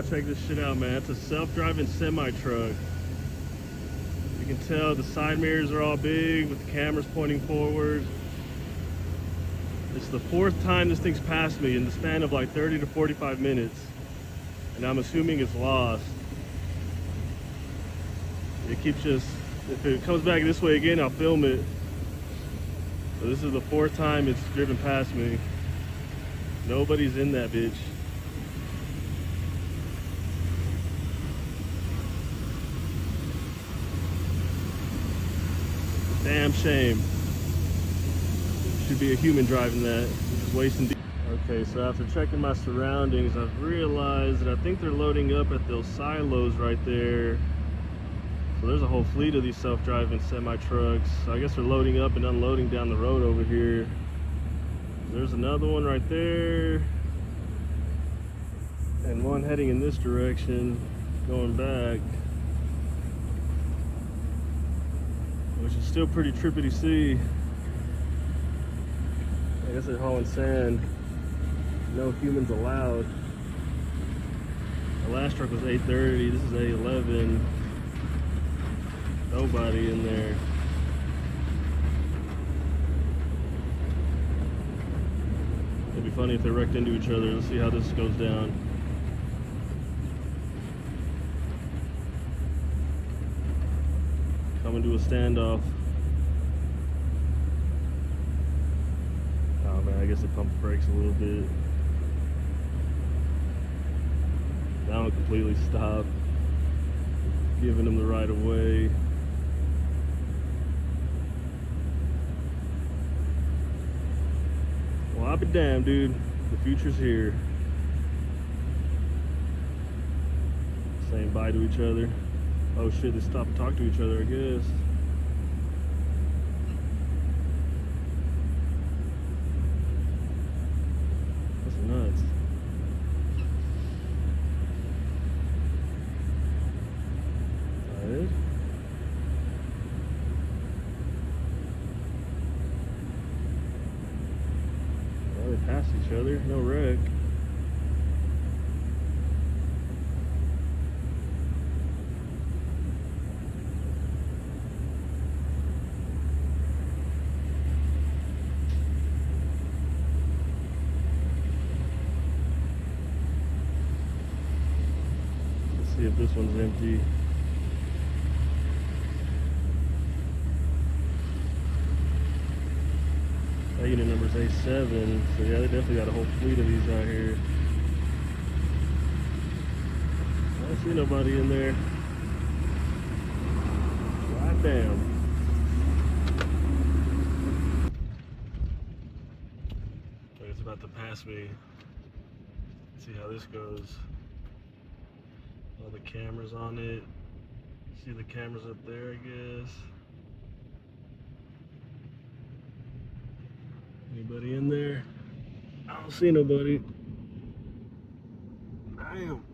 check this shit out, man. It's a self-driving semi-truck. You can tell the side mirrors are all big with the cameras pointing forward. It's the fourth time this thing's passed me in the span of like 30 to 45 minutes. And I'm assuming it's lost. It keeps just, if it comes back this way again, I'll film it. So this is the fourth time it's driven past me. Nobody's in that bitch. Damn shame. Should be a human driving that. Just wasting. Okay, so after checking my surroundings, I've realized that I think they're loading up at those silos right there. So there's a whole fleet of these self-driving semi-trucks. So I guess they're loading up and unloading down the road over here. There's another one right there. And one heading in this direction, going back. Which is still pretty trippy to see. I guess they're hauling sand. No humans allowed. The last truck was 8:30. This is 8:11. Nobody in there. It'd be funny if they wrecked into each other. Let's see how this goes down. Coming to a standoff. Oh man, I guess it pumped the brakes a little bit. That one completely stopped. Giving them the right of way. Well, I'll be damned, dude. The future's here. Saying bye to each other. Oh shit, they stopped and talked to each other, I guess. That's nuts. That is? Well, they passed each other, no wreck. See if this one's empty. That unit number's A7, so yeah, they definitely got a whole fleet of these out here. I don't see nobody in there. God damn. It's about to pass me. Let's see how this goes. All the cameras on it. See the cameras up there, I guess. Anybody in there? I don't see nobody. Damn.